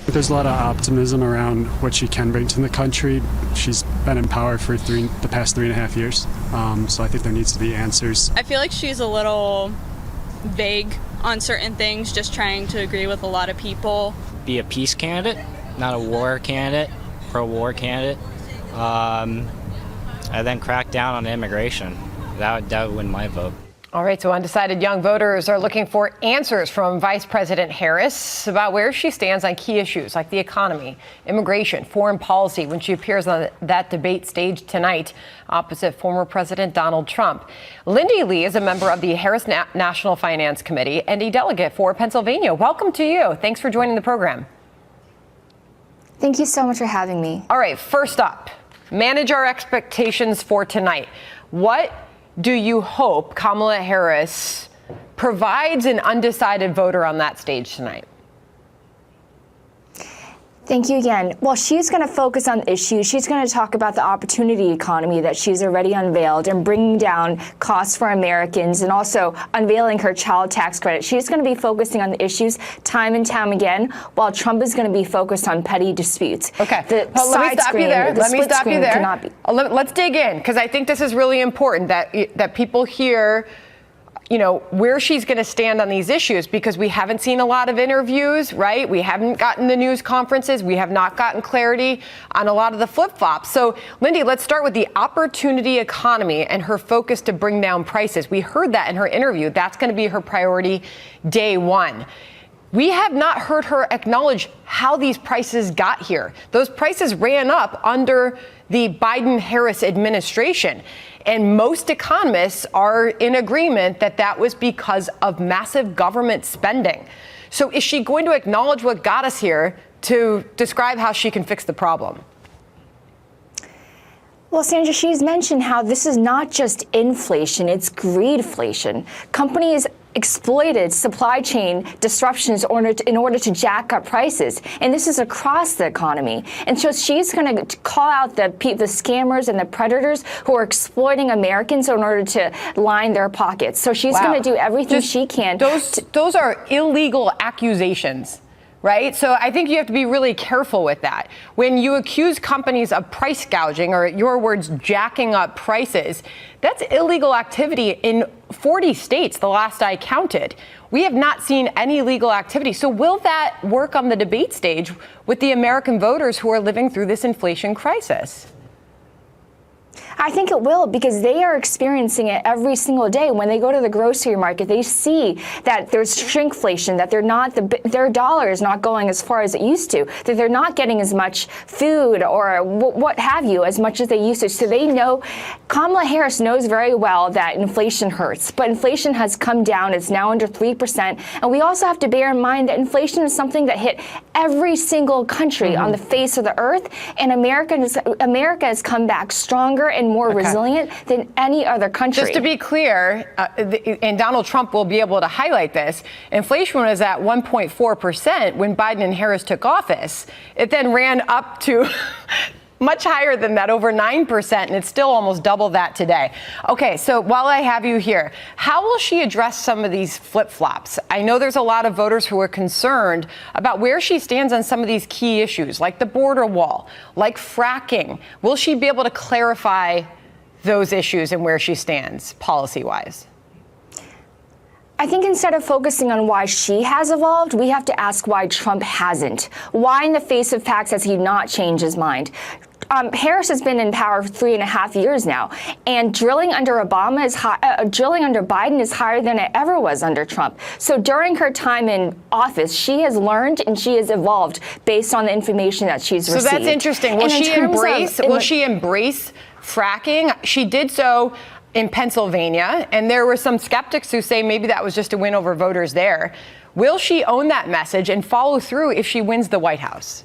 There's a lot of optimism around what she can bring to the country. She's been in power for the past 3.5 years, so I think there needs to be answers. I feel like she's a little vague on certain things, just trying to agree with a lot of people. Be a peace candidate, not a war candidate, pro-war candidate, and then crack down on immigration. That would win my vote. All right, so undecided young voters are looking for answers from Vice President Harris about where she stands on key issues like the economy, immigration, foreign policy when she appears on that debate stage tonight opposite former President Donald Trump. Lindy Lee is a member of the Harris National Finance Committee and a delegate for Pennsylvania. Welcome to you. Thanks for joining the program. Thank you so much for having me. All right, first up, manage our expectations for tonight. What do you hope Kamala Harris provides an undecided voter on that stage tonight? Thank you again. Well, she's going to focus on issues. She's going to talk about the opportunity economy that she's already unveiled and bringing down costs for Americans and also unveiling her child tax credit. She's going to be focusing on the issues time and time again, while Trump is going to be focused on petty disputes. Okay, let me stop you there. Let's dig in, because I think this is really important that people hear, you know, where she's going to stand on these issues, because we haven't seen a lot of interviews, right? We haven't gotten the news conferences. We have not gotten clarity on a lot of the flip-flops. So, Lindy, let's start with the opportunity economy and her focus to bring down prices. We heard that in her interview. That's going to be her priority day one. We have not heard her acknowledge how these prices got here. Those prices ran up under the Biden-Harris administration. And most economists are in agreement that that was because of massive government spending. So is she going to acknowledge what got us here to describe how she can fix the problem? Well, Sandra, she's mentioned how this is not just inflation, it's greedflation. Companies exploited supply chain disruptions in order to jack up prices. And this is across the economy. And so she's going to call out the scammers and the predators who are exploiting Americans in order to line their pockets. So she's going to do everything she can. Those are illegal accusations, right? So I think you have to be really careful with that. When you accuse companies of price gouging, or your words, jacking up prices, that's illegal activity in 40 states, the last I counted. We have not seen any legal activity. So will that work on the debate stage with the American voters who are living through this inflation crisis? I think it will, because they are experiencing it every single day. When they go to the grocery market, they see that there's shrinkflation, that their dollar is not going as far as it used to, that they're not getting as much food or what have you as much as they used to. So they know, Kamala Harris knows very well that inflation hurts, but inflation has come down. It's now under 3%. And we also have to bear in mind that inflation is something that hit every single country on the face of the earth. And America has come back stronger and more resilient than any other country. Just to be clear, and Donald Trump will be able to highlight this, inflation was at 1.4% when Biden and Harris took office. It then ran up to much higher than that, over 9%, and it's still almost double that today. Okay, so while I have you here, how will she address some of these flip-flops? I know there's a lot of voters who are concerned about where she stands on some of these key issues, like the border wall, like fracking. Will she be able to clarify those issues and where she stands policy-wise? I think instead of focusing on why she has evolved, we have to ask why Trump hasn't. Why, in the face of facts, has he not changed his mind? Harris has been in power for 3.5 years now, and drilling under Biden is higher than it ever was under Trump. So during her time in office, she has learned and she has evolved based on the information that she's received. So that's interesting. Will she embrace fracking? She did so in Pennsylvania, and there were some skeptics who say maybe that was just a win over voters there. Will she own that message and follow through if she wins the White House?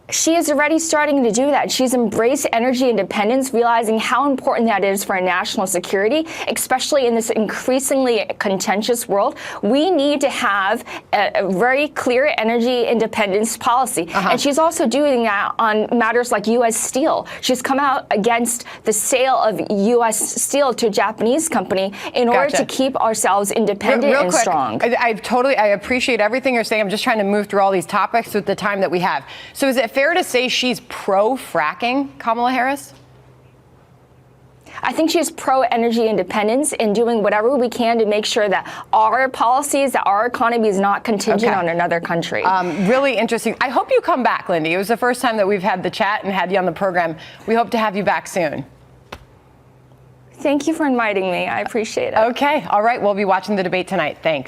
She is already starting to do that. She's embraced energy independence, realizing how important that is for our national security, especially in this increasingly contentious world. We need to have a very clear energy independence policy. And she's also doing that on matters like U.S. steel. She's come out against the sale of U.S. steel to a Japanese company in order to keep ourselves independent real and quick, strong. I appreciate everything you're saying. I'm just trying to move through all these topics with the time that we have. So is it fair to say she's pro-fracking, Kamala Harris? I think she's pro-energy independence and doing whatever we can to make sure that our policies, that our economy is not contingent on another country. Really interesting. I hope you come back, Lindy. It was the first time that we've had the chat and had you on the program. We hope to have you back soon. Thank you for inviting me. I appreciate it. Okay. All right. We'll be watching the debate tonight. Thanks.